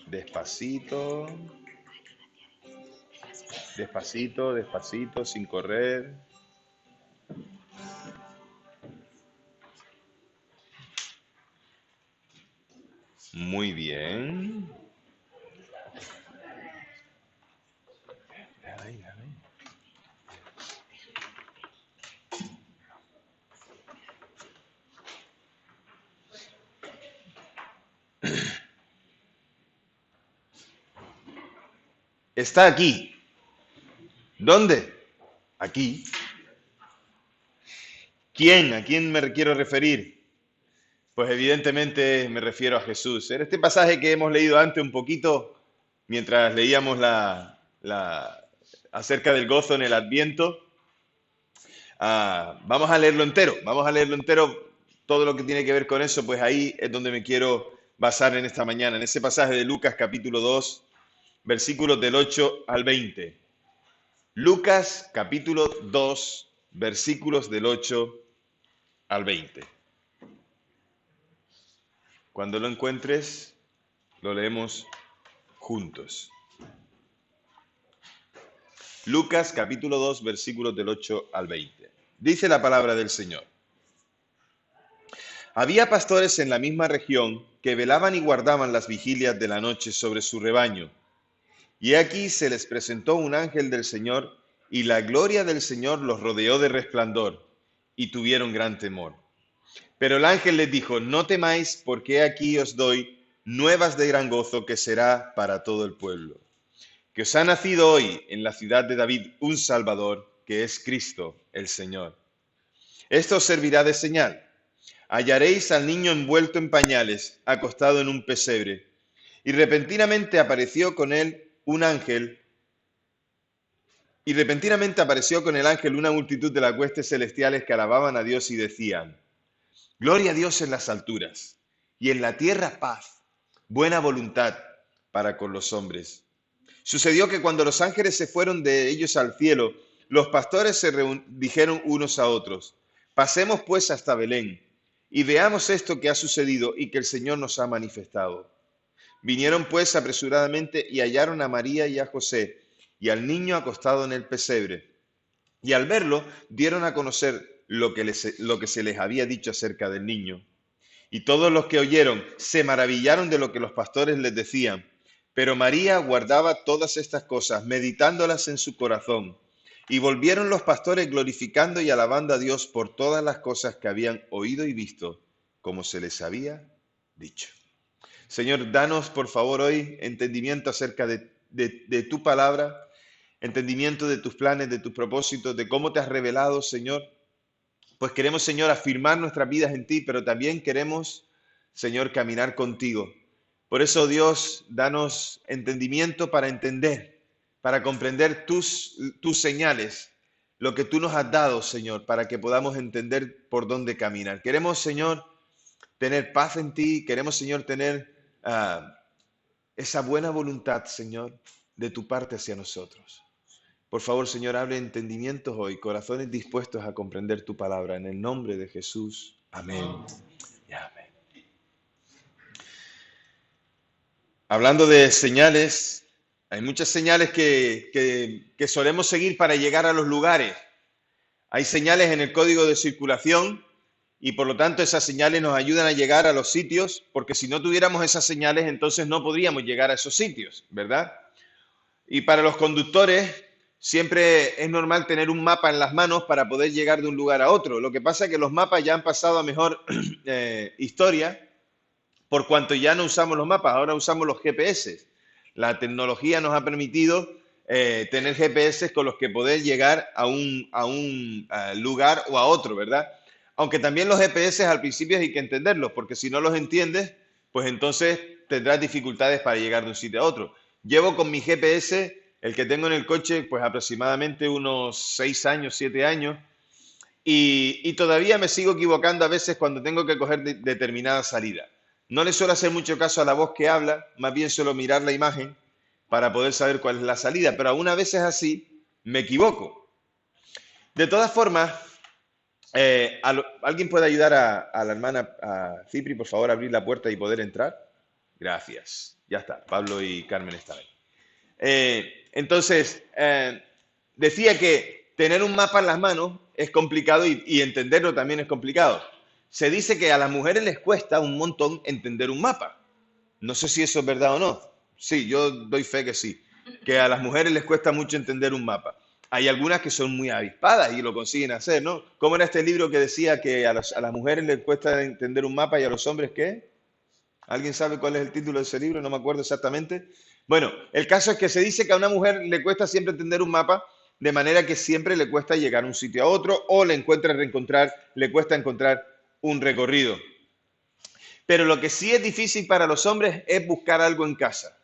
Despacito, despacito, despacito, sin correr. Muy bien. Ay, ay. Está aquí. ¿Dónde? Aquí. ¿Quién? ¿A quién me quiero referir? Pues evidentemente me refiero a Jesús. En este pasaje que hemos leído antes un poquito, mientras leíamos acerca del gozo en el Adviento, vamos a leerlo entero, todo lo que tiene que ver con eso, pues ahí es donde me quiero basar en esta mañana, en ese pasaje de Lucas capítulo 2, versículos del 8 al 20. Lucas capítulo 2, versículos del 8 al 20. Cuando lo encuentres, lo leemos juntos. Lucas capítulo 2, versículos del 8 al 20. Dice la palabra del Señor. Había pastores en la misma región que velaban y guardaban las vigilias de la noche sobre su rebaño. Y aquí se les presentó un ángel del Señor, y la gloria del Señor los rodeó de resplandor, y tuvieron gran temor. Pero el ángel les dijo, no temáis, porque aquí os doy nuevas de gran gozo que será para todo el pueblo. Que os ha nacido hoy en la ciudad de David un Salvador, que es Cristo el Señor. Esto os servirá de señal. Hallaréis al niño envuelto en pañales, acostado en un pesebre. Y repentinamente apareció con él un ángel, y repentinamente apareció con el ángel una multitud de las huestes celestiales que alababan a Dios y decían, Gloria a Dios en las alturas, y en la tierra paz, buena voluntad para con los hombres. Sucedió que cuando los ángeles se fueron de ellos al cielo, los pastores dijeron unos a otros, pasemos pues hasta Belén y veamos esto que ha sucedido y que el Señor nos ha manifestado. Vinieron pues apresuradamente y hallaron a María y a José y al niño acostado en el pesebre. Y al verlo dieron a conocer lo que se les había dicho acerca del niño. Y todos los que oyeron se maravillaron de lo que los pastores les decían. Pero María guardaba todas estas cosas, meditándolas en su corazón. Y volvieron los pastores glorificando y alabando a Dios por todas las cosas que habían oído y visto, como se les había dicho. Señor, danos por favor hoy entendimiento acerca de tu palabra, entendimiento de tus planes, de tus propósitos, de cómo te has revelado, Señor. Pues queremos, Señor, afirmar nuestras vidas en ti, pero también queremos, Señor, caminar contigo. Por eso, Dios, danos entendimiento para entender, para comprender tus señales, lo que tú nos has dado, Señor, para que podamos entender por dónde caminar. Queremos, Señor, tener paz en ti, queremos, Señor, tener esa buena voluntad, Señor, de tu parte hacia nosotros. Por favor, Señor, abre entendimientos hoy, corazones dispuestos a comprender tu palabra. En el nombre de Jesús. Amén. Y amén. Hablando de señales, hay muchas señales que solemos seguir para llegar a los lugares. Hay señales en el código de circulación y por lo tanto esas señales nos ayudan a llegar a los sitios, porque si no tuviéramos esas señales, entonces no podríamos llegar a esos sitios, ¿verdad? Y para los conductores siempre es normal tener un mapa en las manos para poder llegar de un lugar a otro. Lo que pasa es que los mapas ya han pasado a mejor historia por cuanto ya no usamos los mapas, ahora usamos los GPS. La tecnología nos ha permitido tener GPS con los que poder llegar a un lugar o a otro, ¿verdad? Aunque también los GPS al principio hay que entenderlos, porque si no los entiendes, pues entonces tendrás dificultades para llegar de un sitio a otro. Llevo con mi GPS, el que tengo en el coche, pues aproximadamente unos 6 años, 7 años, y todavía me sigo equivocando a veces cuando tengo que coger determinada salida. No le suelo hacer mucho caso a la voz que habla, más bien suelo mirar la imagen para poder saber cuál es la salida, pero aún a veces así me equivoco. De todas formas, ¿alguien puede ayudar a la hermana a Cipri, por favor, a abrir la puerta y poder entrar? Gracias. Ya está, Pablo y Carmen están ahí. Entonces, decía que tener un mapa en las manos es complicado y entenderlo también es complicado. Se dice que a las mujeres les cuesta un montón entender un mapa. No sé si eso es verdad o no. Sí, yo doy fe que sí. Que a las mujeres les cuesta mucho entender un mapa. Hay algunas que son muy avispadas y lo consiguen hacer, ¿no? ¿Cómo era este libro que decía que a las mujeres les cuesta entender un mapa y a los hombres qué? ¿Alguien sabe cuál es el título de ese libro? No me acuerdo exactamente. Bueno, el caso es que se dice que a una mujer le cuesta siempre entender un mapa, de manera que siempre le cuesta llegar a un sitio a otro o le cuesta encontrar un recorrido. Pero lo que sí es difícil para los hombres es buscar algo en casa.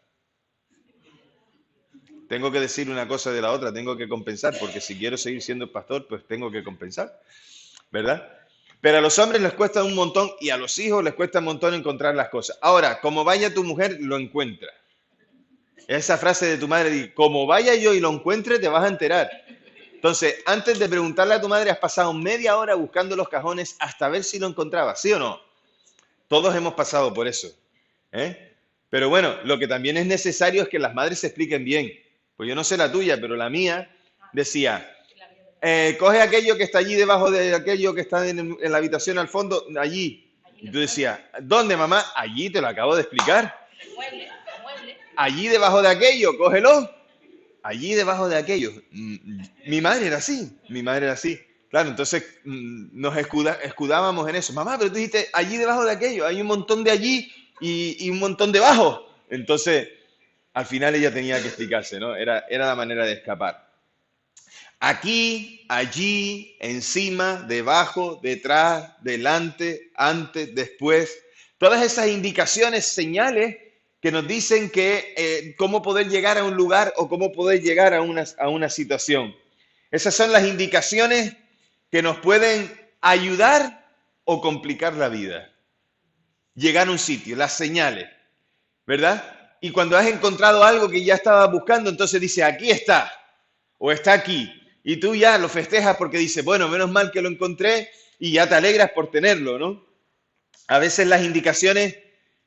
Tengo que decir una cosa de la otra, tengo que compensar, porque si quiero seguir siendo pastor, pues tengo que compensar, ¿verdad? Pero a los hombres les cuesta un montón y a los hijos les cuesta un montón encontrar las cosas. Ahora, como vaya tu mujer, lo encuentra. Esa frase de tu madre, como vaya yo y lo encuentre, te vas a enterar. Entonces, antes de preguntarle a tu madre, has pasado media hora buscando los cajones hasta ver si lo encontrabas, ¿sí o no? Todos hemos pasado por eso, ¿eh? Pero bueno, lo que también es necesario es que las madres se expliquen bien. Pues yo no sé la tuya, pero la mía decía, coge aquello que está allí debajo de aquello que está en la habitación al fondo, allí. Y tú decías, ¿dónde, mamá? Allí, te lo acabo de explicar. Allí debajo de aquello, cógelo. Allí debajo de aquello. Mi madre era así, mi madre era así. Claro, entonces nos escudábamos en eso. Mamá, pero tú dijiste allí debajo de aquello, hay un montón de allí y un montón debajo. Entonces, al final ella tenía que explicarse, ¿no? Era la manera de escapar. Aquí, allí, encima, debajo, detrás, delante, antes, después. Todas esas indicaciones, señales que nos dicen que cómo poder llegar a un lugar o cómo poder llegar a una situación. Esas son las indicaciones que nos pueden ayudar o complicar la vida. Llegar a un sitio, las señales, ¿verdad? Y cuando has encontrado algo que ya estabas buscando, entonces dice, aquí está, o está aquí. Y tú ya lo festejas porque dices, bueno, menos mal que lo encontré y ya te alegras por tenerlo, ¿no? A veces las indicaciones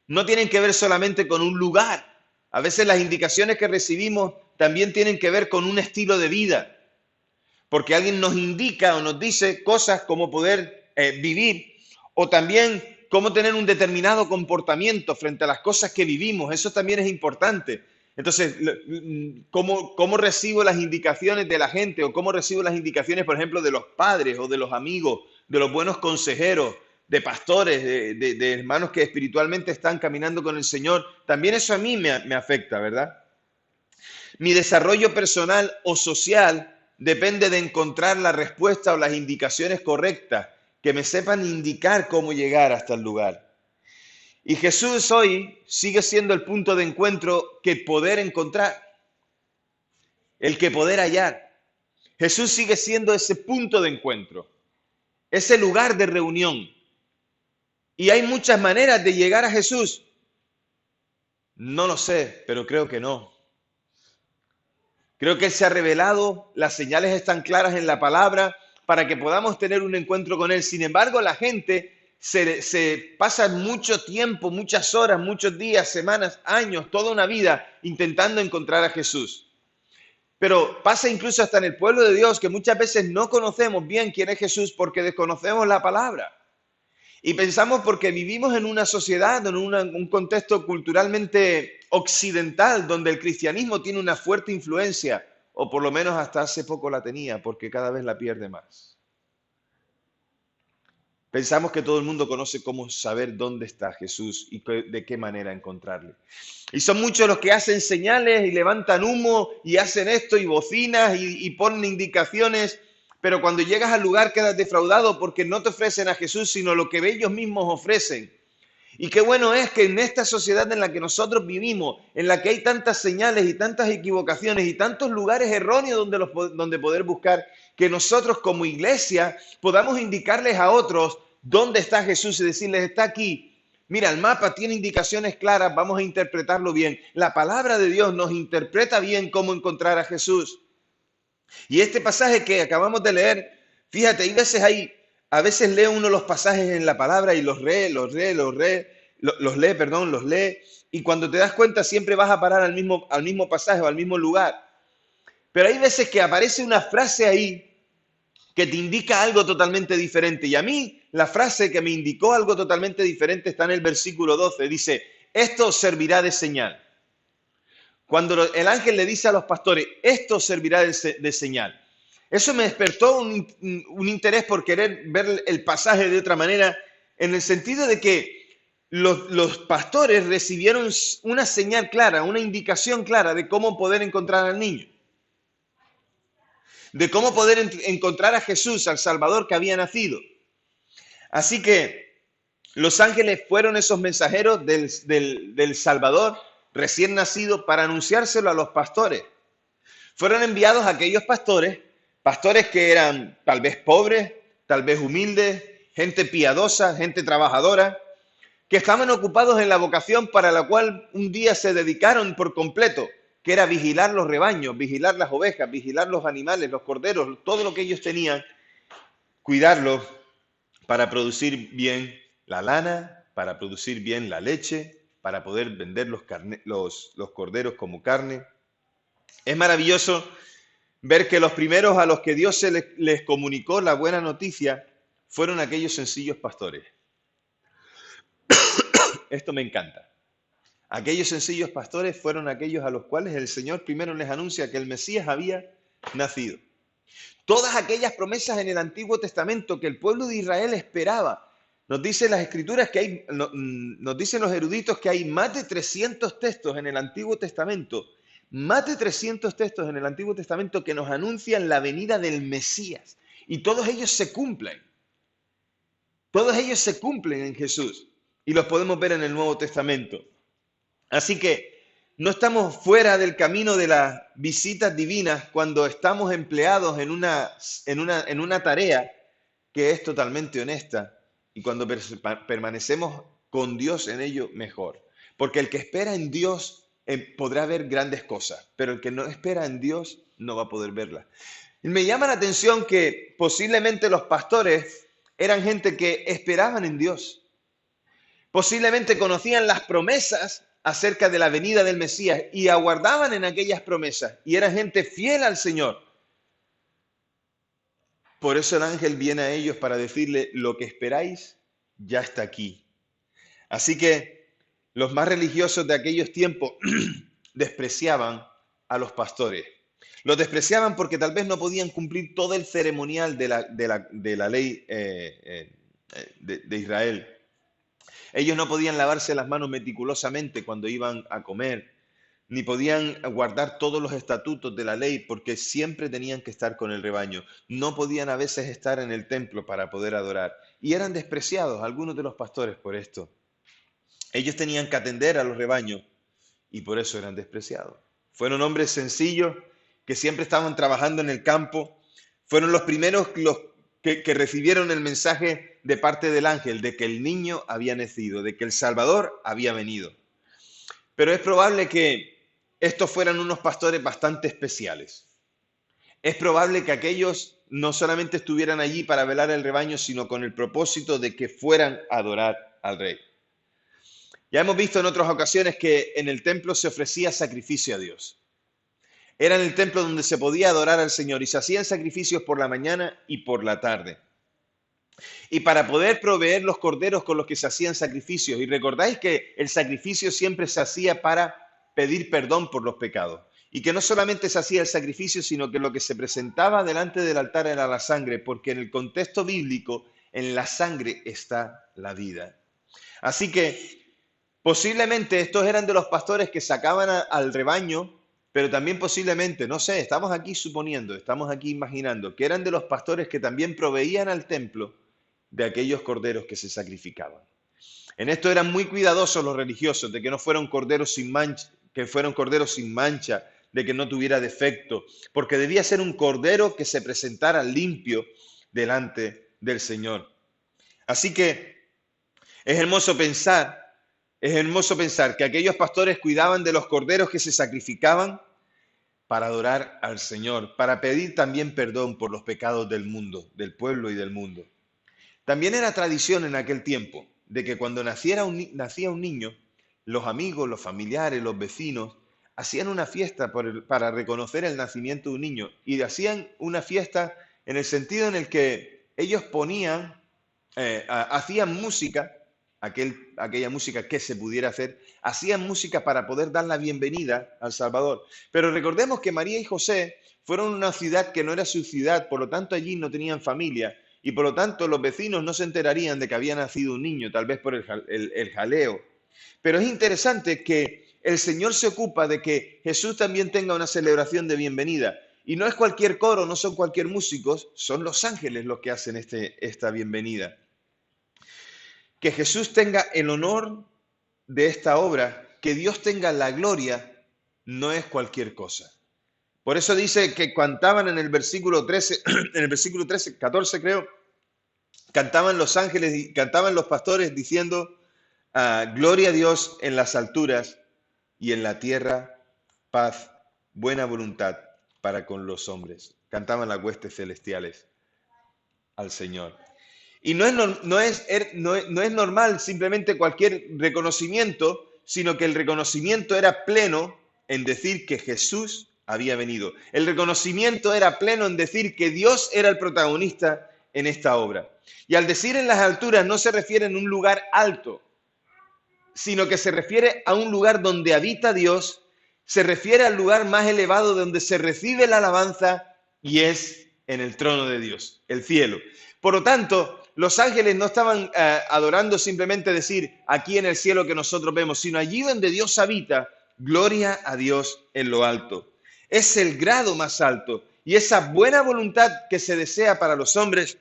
no tienen que ver solamente con un lugar. A veces las indicaciones que recibimos también tienen que ver con un estilo de vida. Porque alguien nos indica o nos dice cosas como poder vivir o también cómo tener un determinado comportamiento frente a las cosas que vivimos. Eso también es importante. Entonces, ¿cómo recibo las indicaciones de la gente o cómo recibo las indicaciones, por ejemplo, de los padres o de los amigos, de los buenos consejeros, de pastores, de hermanos que espiritualmente están caminando con el Señor? También eso a mí me afecta, ¿verdad? Mi desarrollo personal o social depende de encontrar la respuesta o las indicaciones correctas que me sepan indicar cómo llegar hasta el lugar. Y Jesús hoy sigue siendo el punto de encuentro que poder encontrar, el que poder hallar. Jesús sigue siendo ese punto de encuentro, ese lugar de reunión. Y hay muchas maneras de llegar a Jesús. No lo sé, pero creo que no. Creo que Él se ha revelado, las señales están claras en la palabra para que podamos tener un encuentro con Él. Sin embargo, la gente se pasa mucho tiempo, muchas horas, muchos días, semanas, años, toda una vida intentando encontrar a Jesús. Pero pasa incluso hasta en el pueblo de Dios que muchas veces no conocemos bien quién es Jesús porque desconocemos la palabra. Y pensamos porque vivimos en una sociedad, en un contexto culturalmente occidental, donde el cristianismo tiene una fuerte influencia, o por lo menos hasta hace poco la tenía, porque cada vez la pierde más. Pensamos que todo el mundo conoce cómo saber dónde está Jesús y de qué manera encontrarle. Y son muchos los que hacen señales y levantan humo y hacen esto y bocinas y ponen indicaciones, pero cuando llegas al lugar quedas defraudado porque no te ofrecen a Jesús, sino lo que ellos mismos ofrecen. Y qué bueno es que en esta sociedad en la que nosotros vivimos, en la que hay tantas señales y tantas equivocaciones y tantos lugares erróneos donde poder buscar, que nosotros como iglesia podamos indicarles a otros dónde está Jesús y decirles, está aquí. Mira, el mapa tiene indicaciones claras, vamos a interpretarlo bien. La palabra de Dios nos interpreta bien cómo encontrar a Jesús. Y este pasaje que acabamos de leer, fíjate, a veces leo uno los pasajes en la palabra y los lee, los lee, y cuando te das cuenta siempre vas a parar al mismo pasaje o al mismo lugar. Pero hay veces que aparece una frase ahí que te indica algo totalmente diferente. Y a mí la frase que me indicó algo totalmente diferente está en el versículo 12. Dice, esto servirá de señal. Cuando el ángel le dice a los pastores, esto servirá de señal. Eso me despertó un interés por querer ver el pasaje de otra manera, en el sentido de que los pastores recibieron una señal clara, una indicación clara de cómo poder encontrar al niño, de cómo poder encontrar a Jesús, al Salvador que había nacido. Así que los ángeles fueron esos mensajeros del Salvador recién nacido para anunciárselo a los pastores. Fueron enviados a aquellos pastores que eran tal vez pobres, tal vez humildes, gente piadosa, gente trabajadora, que estaban ocupados en la vocación para la cual un día se dedicaron por completo, que era vigilar los rebaños, vigilar las ovejas, vigilar los animales, los corderos, todo lo que ellos tenían, cuidarlos para producir bien la lana, para producir bien la leche, para poder vender los corderos como carne. Es maravilloso ver que los primeros a los que Dios les comunicó la buena noticia fueron aquellos sencillos pastores. Esto me encanta. Aquellos sencillos pastores fueron aquellos a los cuales el Señor primero les anuncia que el Mesías había nacido. Todas aquellas promesas en el Antiguo Testamento que el pueblo de Israel esperaba. Nos dicen las escrituras que hay, nos dicen los eruditos que hay más de 300 textos en el Antiguo Testamento, más de 300 textos en el Antiguo Testamento que nos anuncian la venida del Mesías. Y todos ellos se cumplen. Todos ellos se cumplen en Jesús. Y los podemos ver en el Nuevo Testamento. Así que no estamos fuera del camino de las visitas divinas cuando estamos empleados en una tarea que es totalmente honesta y cuando permanecemos con Dios en ello mejor. Porque el que espera en Dios podrá ver grandes cosas, pero el que no espera en Dios no va a poder verlas. Y me llama la atención que posiblemente los pastores eran gente que esperaban en Dios. Posiblemente conocían las promesas acerca de la venida del Mesías y aguardaban en aquellas promesas y eran gente fiel al Señor. Por eso el ángel viene a ellos para decirle, lo que esperáis ya está aquí. Así que los más religiosos de aquellos tiempos despreciaban a los pastores. Los despreciaban porque tal vez no podían cumplir todo el ceremonial de la ley de Israel. Ellos no podían lavarse las manos meticulosamente cuando iban a comer, ni podían guardar todos los estatutos de la ley porque siempre tenían que estar con el rebaño. No podían a veces estar en el templo para poder adorar. Y eran despreciados algunos de los pastores por esto. Ellos tenían que atender a los rebaños y por eso eran despreciados. Fueron hombres sencillos que siempre estaban trabajando en el campo. Fueron los primeros que recibieron el mensaje de parte del ángel de que el niño había nacido, de que el Salvador había venido. Pero es probable que estos fueran unos pastores bastante especiales. Es probable que aquellos no solamente estuvieran allí para velar el rebaño, sino con el propósito de que fueran a adorar al rey. Ya hemos visto en otras ocasiones que en el templo se ofrecía sacrificio a Dios. Era en el templo donde se podía adorar al Señor y se hacían sacrificios por la mañana y por la tarde. Y para poder proveer los corderos con los que se hacían sacrificios, y recordáis que el sacrificio siempre se hacía para pedir perdón por los pecados, y que no solamente se hacía el sacrificio, sino que lo que se presentaba delante del altar era la sangre, porque en el contexto bíblico, en la sangre está la vida. Así que posiblemente estos eran de los pastores que sacaban al rebaño, pero también posiblemente, no sé, estamos aquí suponiendo, estamos aquí imaginando, que eran de los pastores que también proveían al templo de aquellos corderos que se sacrificaban. En esto eran muy cuidadosos los religiosos, de que no fueran corderos sin mancha, que fueran corderos sin mancha, de que no tuviera defecto, porque debía ser un cordero que se presentara limpio delante del Señor. Así que es hermoso pensar que aquellos pastores cuidaban de los corderos que se sacrificaban para adorar al Señor, para pedir también perdón por los pecados del mundo, del pueblo y del mundo. También era tradición en aquel tiempo de que cuando nacía un niño, los amigos, los familiares, los vecinos, hacían una fiesta para reconocer el nacimiento de un niño. Y hacían una fiesta en el sentido en el que ellos ponían, hacían música, aquella música que se pudiera hacer, hacían música para poder dar la bienvenida al Salvador. Pero recordemos que María y José fueron a una ciudad que no era su ciudad, por lo tanto allí no tenían familia, y por lo tanto los vecinos no se enterarían de que había nacido un niño, tal vez por el jaleo. Pero es interesante que el Señor se ocupa de que Jesús también tenga una celebración de bienvenida. Y no es cualquier coro, no son cualquier músicos, son los ángeles los que hacen esta bienvenida. Que Jesús tenga el honor de esta obra, que Dios tenga la gloria, no es cualquier cosa. Por eso dice que cantaban en el versículo 13, en el versículo 13, 14 creo, cantaban los ángeles y cantaban los pastores diciendo, gloria a Dios en las alturas y en la tierra paz, buena voluntad para con los hombres. Cantaban las huestes celestiales al Señor. Y no es normal simplemente cualquier reconocimiento, sino que el reconocimiento era pleno en decir que Jesús había venido. El reconocimiento era pleno en decir que Dios era el protagonista en esta obra. Y al decir en las alturas no se refiere en un lugar alto, sino que se refiere a un lugar donde habita Dios, se refiere al lugar más elevado donde se recibe la alabanza y es en el trono de Dios, el cielo. Por lo tanto, los ángeles no estaban adorando simplemente decir aquí en el cielo que nosotros vemos, sino allí donde Dios habita, gloria a Dios en lo alto. Es el grado más alto y esa buena voluntad que se desea para los hombres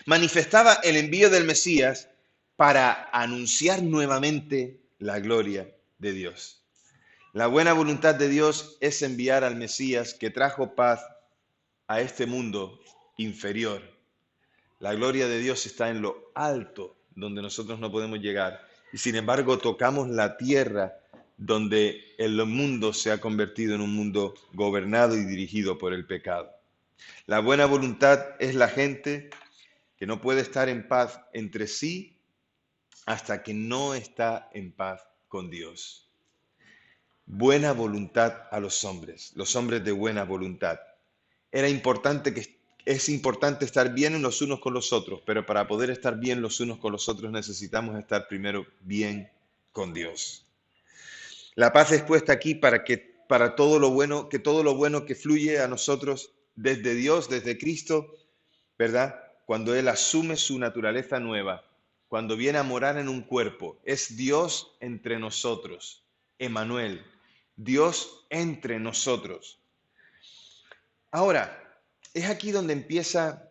manifestaba el envío del Mesías para anunciar nuevamente la gloria de Dios. La buena voluntad de Dios es enviar al Mesías que trajo paz a este mundo inferior. La gloria de Dios está en lo alto, donde nosotros no podemos llegar. Y sin embargo tocamos la tierra donde el mundo se ha convertido en un mundo gobernado y dirigido por el pecado. La buena voluntad es la gente que no puede estar en paz entre sí hasta que no está en paz con Dios. Buena voluntad a los hombres de buena voluntad. Es importante estar bien los unos con los otros, pero para poder estar bien los unos con los otros necesitamos estar primero bien con Dios. La paz es puesta aquí para todo lo bueno, que fluye a nosotros desde Dios, desde Cristo, ¿verdad? Cuando Él asume su naturaleza nueva, cuando viene a morar en un cuerpo, es Dios entre nosotros, Emmanuel, Dios entre nosotros. Ahora, es aquí donde empieza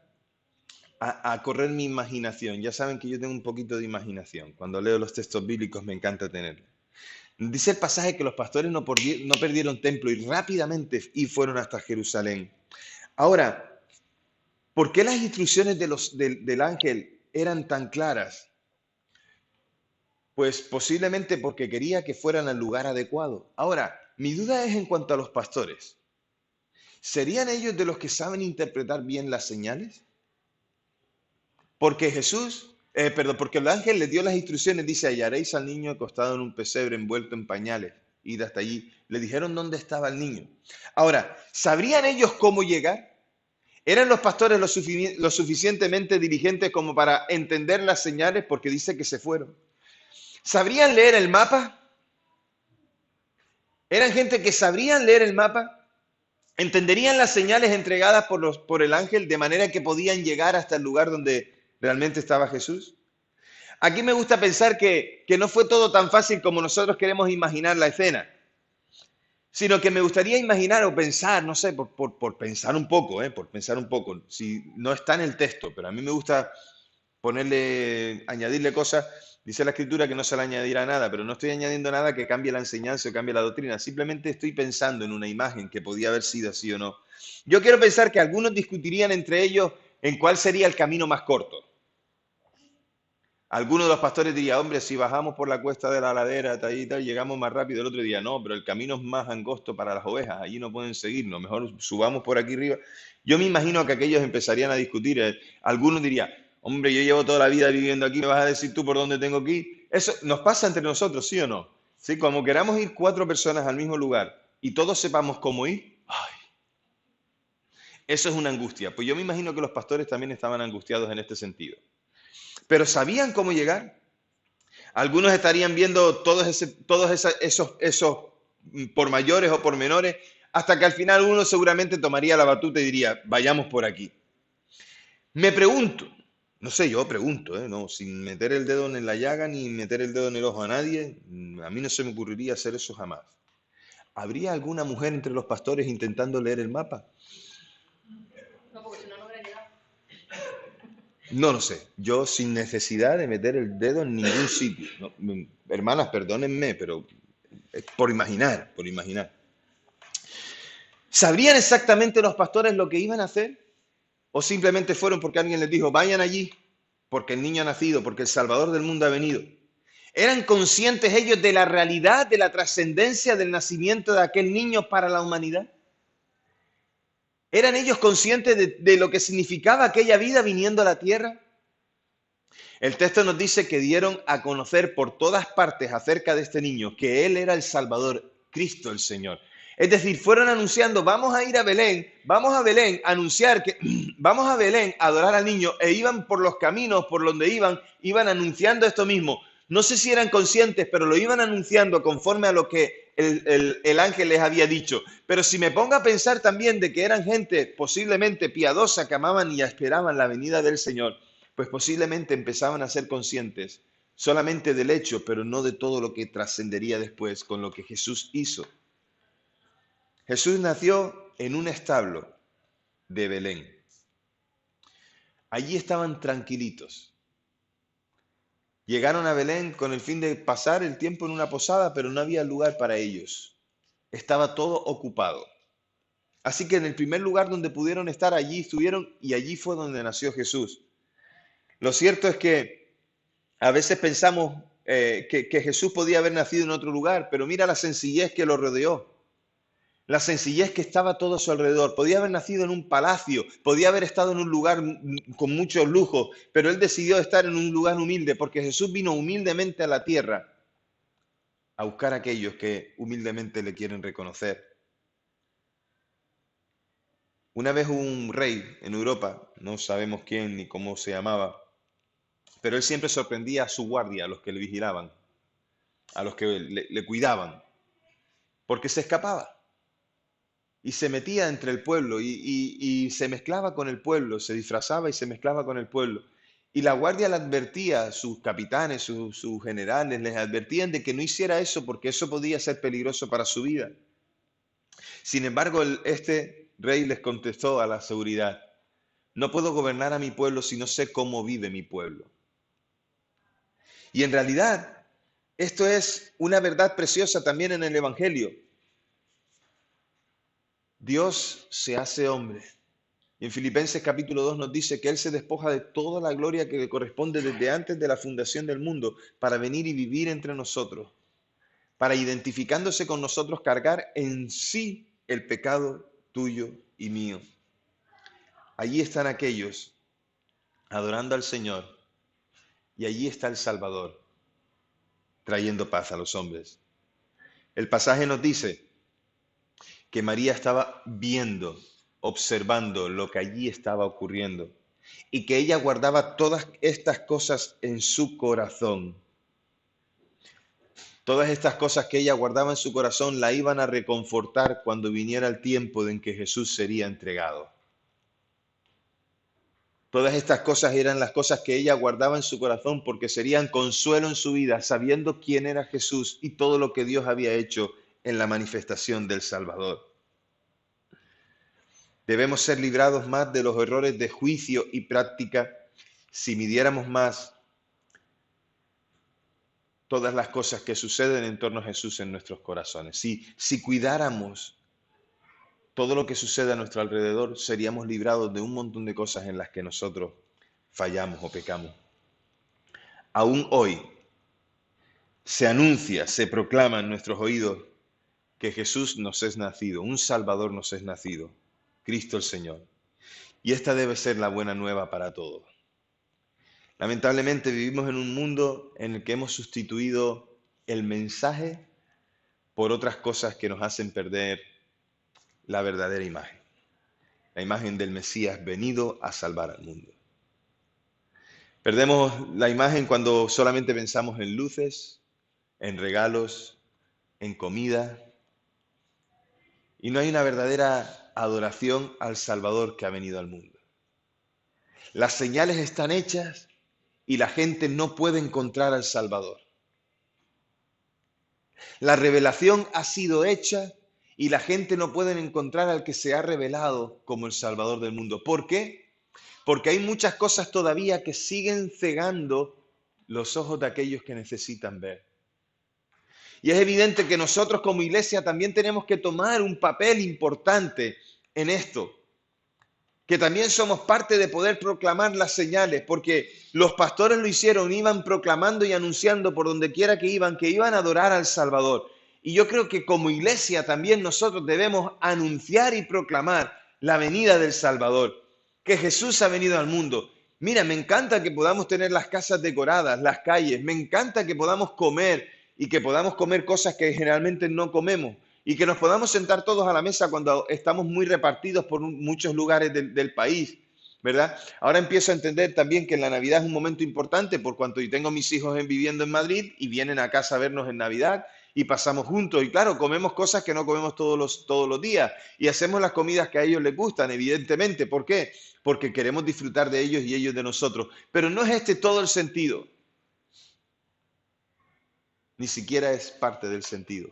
a correr mi imaginación. Ya saben que yo tengo un poquito de imaginación. Cuando leo los textos bíblicos me encanta tenerla. Dice el pasaje que los pastores no perdieron templo y rápidamente fueron hasta Jerusalén. Ahora, ¿por qué las instrucciones del ángel eran tan claras? Pues posiblemente porque quería que fueran al lugar adecuado. Ahora, mi duda es en cuanto a los pastores. ¿Serían ellos de los que saben interpretar bien las señales? Porque porque el ángel les dio las instrucciones, dice, hallaréis al niño acostado en un pesebre envuelto en pañales. Id hasta allí. Le dijeron dónde estaba el niño. Ahora, ¿sabrían ellos cómo llegar? ¿Eran los pastores lo suficientemente diligentes como para entender las señales? Porque dice que se fueron. ¿Sabrían leer el mapa? ¿Eran gente que sabrían leer el mapa? ¿Entenderían las señales entregadas por el ángel de manera que podían llegar hasta el lugar donde realmente estaba Jesús? Aquí me gusta pensar que no fue todo tan fácil como nosotros queremos imaginar la escena, sino que me gustaría imaginar o pensar, no sé, por pensar un poco, por pensar un poco, si no está en el texto, pero a mí me gusta añadirle cosas. Dice la Escritura que no se le añadirá nada, pero no estoy añadiendo nada que cambie la enseñanza o cambie la doctrina. Simplemente estoy pensando en una imagen que podía haber sido así o no. Yo quiero pensar que algunos discutirían entre ellos en cuál sería el camino más corto. Algunos de los pastores dirían, hombre, si bajamos por la cuesta de la ladera, llegamos más rápido. El otro día, no, pero el camino es más angosto para las ovejas, allí no pueden seguirnos, mejor subamos por aquí arriba. Yo me imagino que aquellos empezarían a discutir. Algunos dirían, Hombre, yo llevo toda la vida viviendo aquí, ¿me vas a decir tú por dónde tengo que ir? Eso nos pasa entre nosotros, ¿sí o no? ¿Sí? Como queramos ir 4 personas al mismo lugar y todos sepamos cómo ir, ¡ay! Eso es una angustia. Pues yo me imagino que los pastores también estaban angustiados en este sentido. Pero ¿sabían cómo llegar? Algunos estarían viendo esos por mayores o por menores, hasta que al final uno seguramente tomaría la batuta y diría, vayamos por aquí. Me pregunto, no sé, yo pregunto, no, sin meter el dedo en la llaga ni meter el dedo en el ojo a nadie, a mí no se me ocurriría hacer eso jamás. ¿Habría alguna mujer entre los pastores intentando leer el mapa? No, porque si no, no hubiera llegado. No lo sé. Yo sin necesidad de meter el dedo en ningún sitio. ¿No? Hermanas, perdónenme, pero es por imaginar, por imaginar. ¿Sabrían exactamente los pastores lo que iban a hacer? ¿O simplemente fueron porque alguien les dijo, vayan allí, porque el niño ha nacido, porque el Salvador del mundo ha venido? ¿Eran conscientes ellos de la realidad, de la trascendencia del nacimiento de aquel niño para la humanidad? ¿Eran ellos conscientes de lo que significaba aquella vida viniendo a la tierra? El texto nos dice que dieron a conocer por todas partes acerca de este niño que él era el Salvador, Cristo el Señor. Es decir, fueron anunciando, vamos a ir a Belén a anunciar que vamos a Belén a adorar al niño, e iban por los caminos por donde iban anunciando esto mismo. No sé si eran conscientes, pero lo iban anunciando conforme a lo que el ángel les había dicho. Pero si me pongo a pensar también de que eran gente posiblemente piadosa que amaban y esperaban la venida del Señor, pues posiblemente empezaban a ser conscientes solamente del hecho, pero no de todo lo que trascendería después con lo que Jesús hizo. Jesús nació en un establo de Belén. Allí estaban tranquilitos. Llegaron a Belén con el fin de pasar el tiempo en una posada, pero no había lugar para ellos. Estaba todo ocupado. Así que en el primer lugar donde pudieron estar, allí estuvieron, y allí fue donde nació Jesús. Lo cierto es que a veces pensamos que Jesús podía haber nacido en otro lugar, pero mira la sencillez que lo rodeó. La sencillez que estaba todo a su alrededor. Podía haber nacido en un palacio, podía haber estado en un lugar con muchos lujos, pero él decidió estar en un lugar humilde porque Jesús vino humildemente a la tierra a buscar a aquellos que humildemente le quieren reconocer. Una vez hubo un rey en Europa, no sabemos quién ni cómo se llamaba, pero él siempre sorprendía a su guardia, a los que le vigilaban, a los que le cuidaban, porque se escapaba. Y se metía entre el pueblo y se mezclaba con el pueblo, se disfrazaba y se mezclaba con el pueblo. Y la guardia le advertía, sus capitanes, sus generales, les advertían de que no hiciera eso porque eso podía ser peligroso para su vida. Sin embargo, este rey les contestó a la seguridad, no puedo gobernar a mi pueblo si no sé cómo vive mi pueblo. Y en realidad, esto es una verdad preciosa también en el Evangelio. Dios se hace hombre. Y en Filipenses capítulo 2 nos dice que Él se despoja de toda la gloria que le corresponde desde antes de la fundación del mundo para venir y vivir entre nosotros, para identificándose con nosotros cargar en sí el pecado tuyo y mío. Allí están aquellos adorando al Señor y allí está el Salvador trayendo paz a los hombres. El pasaje nos dice que María estaba viendo, observando lo que allí estaba ocurriendo y que ella guardaba todas estas cosas en su corazón. Todas estas cosas que ella guardaba en su corazón la iban a reconfortar cuando viniera el tiempo en que Jesús sería entregado. Todas estas cosas eran las cosas que ella guardaba en su corazón porque serían consuelo en su vida, sabiendo quién era Jesús y todo lo que Dios había hecho en la manifestación del Salvador. Debemos ser librados más de los errores de juicio y práctica si midiéramos más todas las cosas que suceden en torno a Jesús en nuestros corazones. Si cuidáramos todo lo que sucede a nuestro alrededor, seríamos librados de un montón de cosas en las que nosotros fallamos o pecamos. Aún hoy se anuncia, se proclama en nuestros oídos que Jesús nos es nacido, un Salvador nos es nacido, Cristo el Señor. Y esta debe ser la buena nueva para todos. Lamentablemente vivimos en un mundo en el que hemos sustituido el mensaje por otras cosas que nos hacen perder la verdadera imagen, la imagen del Mesías venido a salvar al mundo. Perdemos la imagen cuando solamente pensamos en luces, en regalos, en comida, y no hay una verdadera adoración al Salvador que ha venido al mundo. Las señales están hechas y la gente no puede encontrar al Salvador. La revelación ha sido hecha y la gente no puede encontrar al que se ha revelado como el Salvador del mundo. ¿Por qué? Porque hay muchas cosas todavía que siguen cegando los ojos de aquellos que necesitan ver. Y es evidente que nosotros como iglesia también tenemos que tomar un papel importante en esto, que también somos parte de poder proclamar las señales, porque los pastores lo hicieron, iban proclamando y anunciando por donde quiera que iban a adorar al Salvador. Y yo creo que como iglesia también nosotros debemos anunciar y proclamar la venida del Salvador, que Jesús ha venido al mundo. Mira, me encanta que podamos tener las casas decoradas, las calles, me encanta que podamos comer y que podamos comer cosas que generalmente no comemos y que nos podamos sentar todos a la mesa cuando estamos muy repartidos por muchos lugares del país, ¿verdad? Ahora empiezo a entender también que la Navidad es un momento importante por cuanto yo tengo mis hijos viviendo en Madrid y vienen a casa a vernos en Navidad y pasamos juntos. Y claro, comemos cosas que no comemos todos los días y hacemos las comidas que a ellos les gustan, evidentemente. ¿Por qué? Porque queremos disfrutar de ellos y ellos de nosotros. Pero no es este todo el sentido. Ni siquiera es parte del sentido,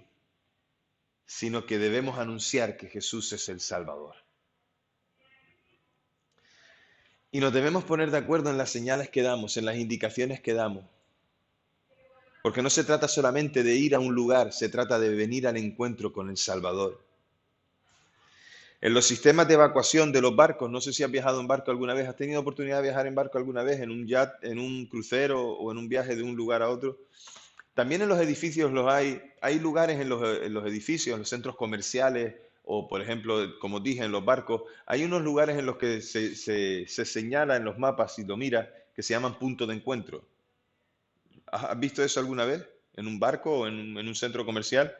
sino que debemos anunciar que Jesús es el Salvador. Y nos debemos poner de acuerdo en las señales que damos, en las indicaciones que damos. Porque no se trata solamente de ir a un lugar, se trata de venir al encuentro con el Salvador. En los sistemas de evacuación de los barcos, no sé si has viajado en barco alguna vez, ¿has tenido oportunidad de viajar en barco alguna vez, en un yacht, en un crucero o en un viaje de un lugar a otro? También en los edificios los hay lugares en los edificios, en los centros comerciales o, por ejemplo, como dije, en los barcos, hay unos lugares en los que se señala en los mapas, si lo miras, que se llaman punto de encuentro. ¿Has visto eso alguna vez? ¿En un barco o en un centro comercial?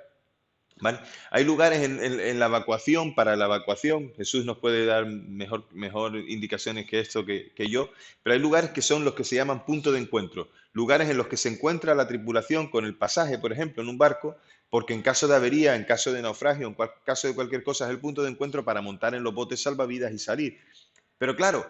¿Vale? Hay lugares en la evacuación, para la evacuación, Jesús nos puede dar mejor indicaciones que esto que yo, pero hay lugares que son los que se llaman punto de encuentro, lugares en los que se encuentra la tripulación con el pasaje, por ejemplo, en un barco, porque en caso de avería, en caso de naufragio, en caso de cualquier cosa, es el punto de encuentro para montar en los botes salvavidas y salir. Pero claro,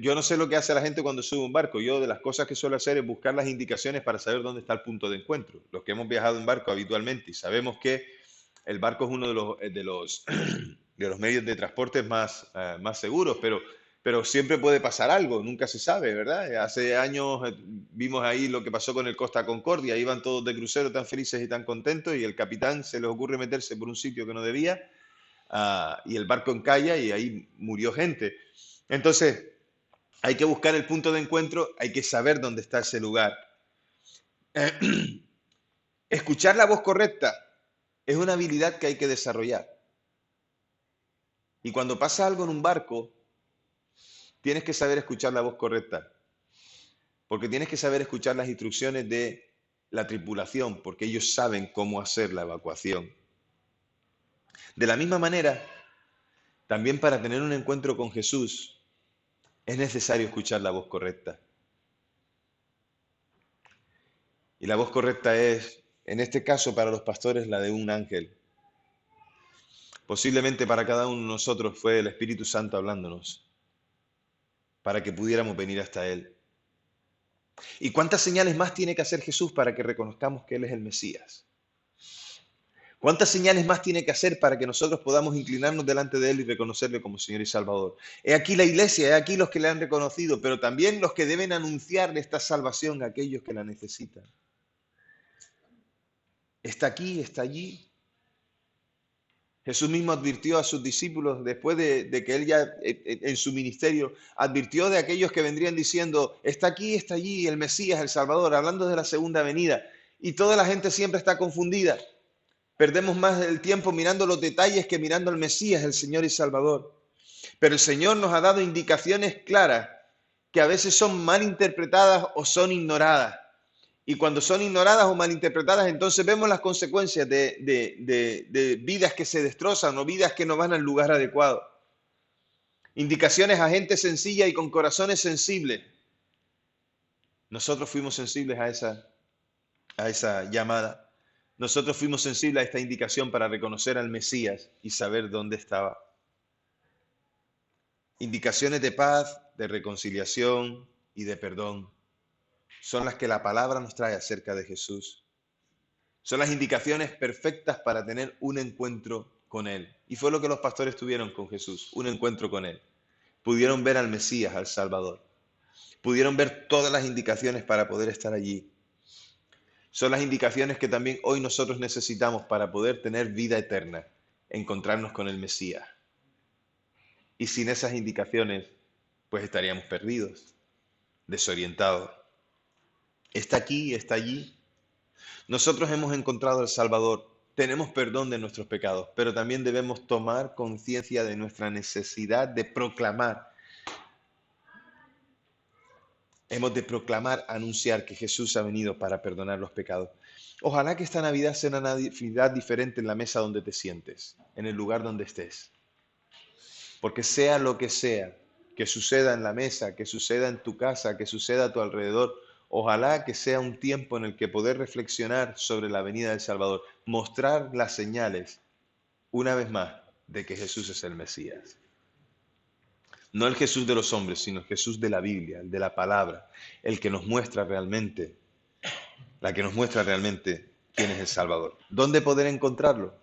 yo no sé lo que hace la gente cuando sube un barco. Yo de las cosas que suelo hacer es buscar las indicaciones para saber dónde está el punto de encuentro. Los que hemos viajado en barco habitualmente y sabemos que el barco es uno de los medios de transporte más seguros, pero siempre puede pasar algo, nunca se sabe, ¿verdad? Hace años vimos ahí lo que pasó con el Costa Concordia, iban todos de crucero tan felices y tan contentos y el capitán se le ocurre meterse por un sitio que no debía y el barco encalla y ahí murió gente. Entonces, hay que buscar el punto de encuentro, hay que saber dónde está ese lugar. Escuchar la voz correcta es una habilidad que hay que desarrollar. Y cuando pasa algo en un barco, tienes que saber escuchar la voz correcta. Porque tienes que saber escuchar las instrucciones de la tripulación, porque ellos saben cómo hacer la evacuación. De la misma manera, también para tener un encuentro con Jesús, es necesario escuchar la voz correcta. Y la voz correcta es, en este caso para los pastores, la de un ángel. Posiblemente para cada uno de nosotros fue el Espíritu Santo hablándonos para que pudiéramos venir hasta Él. ¿Y cuántas señales más tiene que hacer Jesús para que reconozcamos que Él es el Mesías? ¿Cuántas señales más tiene que hacer para que nosotros podamos inclinarnos delante de Él y reconocerle como Señor y Salvador? He aquí la iglesia, he aquí los que le han reconocido, pero también los que deben anunciarle esta salvación a aquellos que la necesitan. Está aquí, está allí. Jesús mismo advirtió a sus discípulos después de que Él ya en su ministerio advirtió de aquellos que vendrían diciendo, está aquí, está allí el Mesías, el Salvador, hablando de la segunda venida. Y toda la gente siempre está confundida. Perdemos más el tiempo mirando los detalles que mirando al Mesías, el Señor y Salvador. Pero el Señor nos ha dado indicaciones claras que a veces son mal interpretadas o son ignoradas. Y cuando son ignoradas o malinterpretadas, entonces vemos las consecuencias de vidas que se destrozan o vidas que no van al lugar adecuado. Indicaciones a gente sencilla y con corazones sensibles. Nosotros fuimos sensibles a esa llamada. Nosotros fuimos sensibles a esta indicación para reconocer al Mesías y saber dónde estaba. Indicaciones de paz, de reconciliación y de perdón son las que la palabra nos trae acerca de Jesús. Son las indicaciones perfectas para tener un encuentro con Él. Y fue lo que los pastores tuvieron con Jesús, un encuentro con Él. Pudieron ver al Mesías, al Salvador. Pudieron ver todas las indicaciones para poder estar allí. Son las indicaciones que también hoy nosotros necesitamos para poder tener vida eterna, encontrarnos con el Mesías. Y sin esas indicaciones, pues estaríamos perdidos, desorientados. Está aquí, está allí. Nosotros hemos encontrado al Salvador, tenemos perdón de nuestros pecados, pero también debemos tomar conciencia de nuestra necesidad de proclamar. Hemos de proclamar, anunciar que Jesús ha venido para perdonar los pecados. Ojalá que esta Navidad sea una Navidad diferente en la mesa donde te sientes, en el lugar donde estés. Porque sea lo que sea, que suceda en la mesa, que suceda en tu casa, que suceda a tu alrededor, ojalá que sea un tiempo en el que poder reflexionar sobre la venida del Salvador, mostrar las señales, una vez más, de que Jesús es el Mesías. No el Jesús de los hombres, sino el Jesús de la Biblia, el de la palabra, el que nos muestra realmente, la que nos muestra realmente quién es el Salvador. ¿Dónde poder encontrarlo?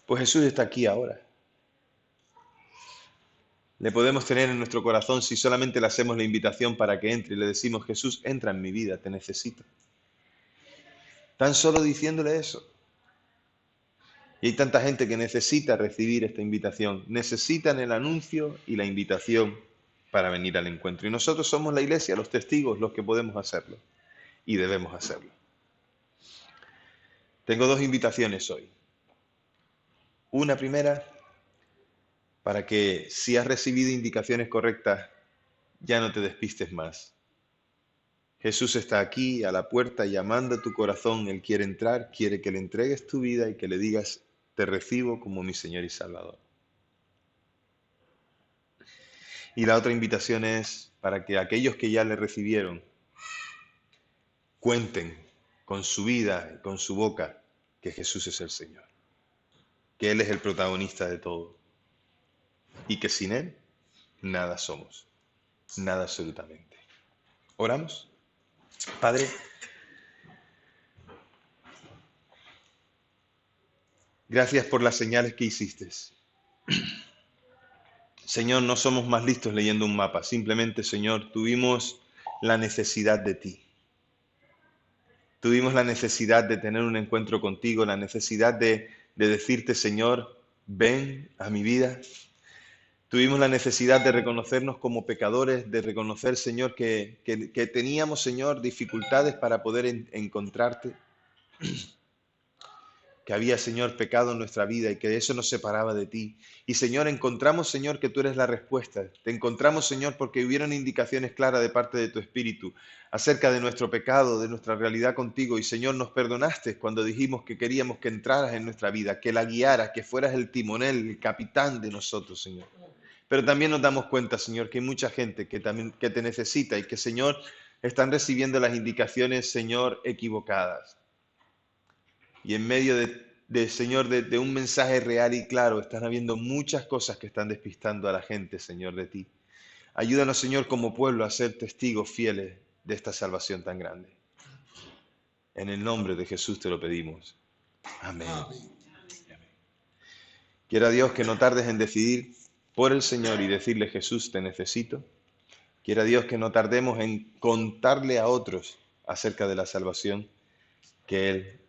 Pues Jesús está aquí ahora. Le podemos tener en nuestro corazón si solamente le hacemos la invitación para que entre y le decimos: Jesús, entra en mi vida, te necesito. Tan solo diciéndole eso. Y hay tanta gente que necesita recibir esta invitación, necesitan el anuncio y la invitación para venir al encuentro. Y nosotros somos la iglesia, los testigos, los que podemos hacerlo y debemos hacerlo. Tengo dos invitaciones hoy. Una primera, para que si has recibido indicaciones correctas, ya no te despistes más. Jesús está aquí a la puerta llamando a tu corazón. Él quiere entrar, quiere que le entregues tu vida y que le digas: te recibo como mi Señor y Salvador. Y la otra invitación es para que aquellos que ya le recibieron cuenten con su vida y con su boca que Jesús es el Señor, que Él es el protagonista de todo y que sin Él nada somos, nada absolutamente. ¿Oramos? Padre, gracias por las señales que hiciste. Señor, no somos más listos leyendo un mapa, simplemente, Señor, tuvimos la necesidad de ti. Tuvimos la necesidad de tener un encuentro contigo, la necesidad de decirte: Señor, ven a mi vida. Tuvimos la necesidad de reconocernos como pecadores, de reconocer, Señor, que teníamos, Señor, dificultades para poder encontrarte. Que había, Señor, pecado en nuestra vida y que eso nos separaba de ti. Y, Señor, encontramos, Señor, que tú eres la respuesta. Te encontramos, Señor, porque hubieron indicaciones claras de parte de tu Espíritu acerca de nuestro pecado, de nuestra realidad contigo. Y, Señor, nos perdonaste cuando dijimos que queríamos que entraras en nuestra vida, que la guiaras, que fueras el timonel, el capitán de nosotros, Señor. Pero también nos damos cuenta, Señor, que hay mucha gente que te necesita y que, Señor, están recibiendo las indicaciones, Señor, equivocadas. Y en medio Señor, de un mensaje real y claro, están habiendo muchas cosas que están despistando a la gente, Señor, de ti. Ayúdanos, Señor, como pueblo a ser testigos fieles de esta salvación tan grande. En el nombre de Jesús te lo pedimos. Amén. Quiera Dios que no tardes en decidir por el Señor y decirle: Jesús, te necesito. Quiera Dios que no tardemos en contarle a otros acerca de la salvación que Él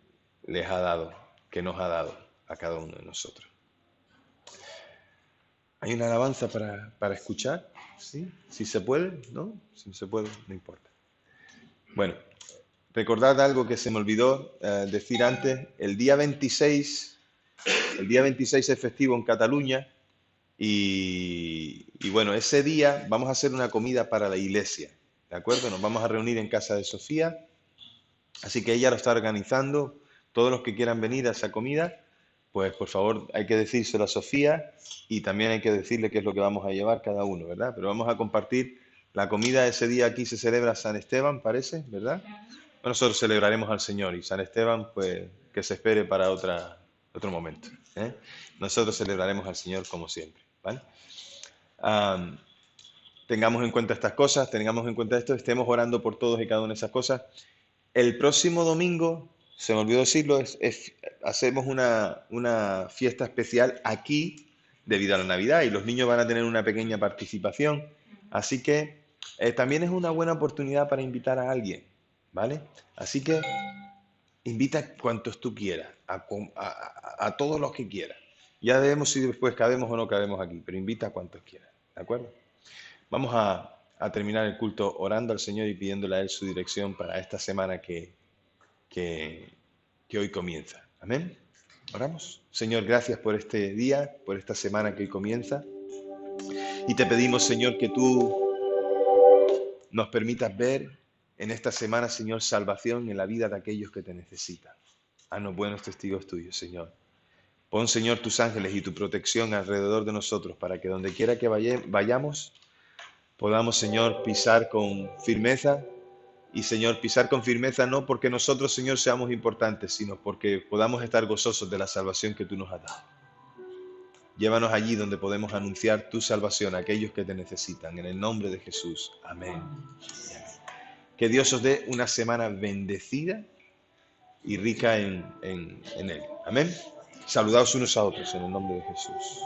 les ha dado, que nos ha dado a cada uno de nosotros. ¿Hay una alabanza para escuchar? ¿Sí? Si se puede, ¿no? Si no se puede, no importa. Bueno, recordad algo que se me olvidó decir antes. El día 26 es festivo en Cataluña Y bueno, ese día vamos a hacer una comida para la iglesia, ¿de acuerdo? Nos vamos a reunir en casa de Sofía, así que ella lo está organizando. Todos los que quieran venir a esa comida, pues por favor hay que decírselo a Sofía y también hay que decirle qué es lo que vamos a llevar cada uno, ¿verdad? Pero vamos a compartir la comida ese día. Aquí se celebra San Esteban, parece, ¿verdad? Bueno, nosotros celebraremos al Señor y San Esteban, pues que se espere para otro momento, ¿eh? Nosotros celebraremos al Señor como siempre, ¿vale? Am, tengamos en cuenta estas cosas, tengamos en cuenta esto, estemos orando por todos y cada una de esas cosas. El próximo domingo, se me olvidó decirlo, hacemos una fiesta especial aquí debido a la Navidad y los niños van a tener una pequeña participación. Así que también es una buena oportunidad para invitar a alguien, ¿vale? Así que invita cuantos tú quieras, a todos los que quieras. Ya veremos si después cabemos o no cabemos aquí, pero invita a cuantos quieras, ¿de acuerdo? Vamos a terminar el culto orando al Señor y pidiéndole a Él su dirección para esta semana que, que hoy comienza. Amén. Oramos. Señor, gracias por este día, por esta semana que hoy comienza. Y te pedimos, Señor, que tú nos permitas ver en esta semana, Señor, salvación en la vida de aquellos que te necesitan. Haznos buenos testigos tuyos, Señor. Pon, Señor, tus ángeles y tu protección alrededor de nosotros para que donde quiera que vayamos, podamos, Señor, pisar con firmeza. Y, Señor, pisar con firmeza no porque nosotros, Señor, seamos importantes, sino porque podamos estar gozosos de la salvación que tú nos has dado. Llévanos allí donde podemos anunciar tu salvación a aquellos que te necesitan. En el nombre de Jesús. Amén. Que Dios os dé una semana bendecida y rica en Él. Amén. Saludaos unos a otros en el nombre de Jesús.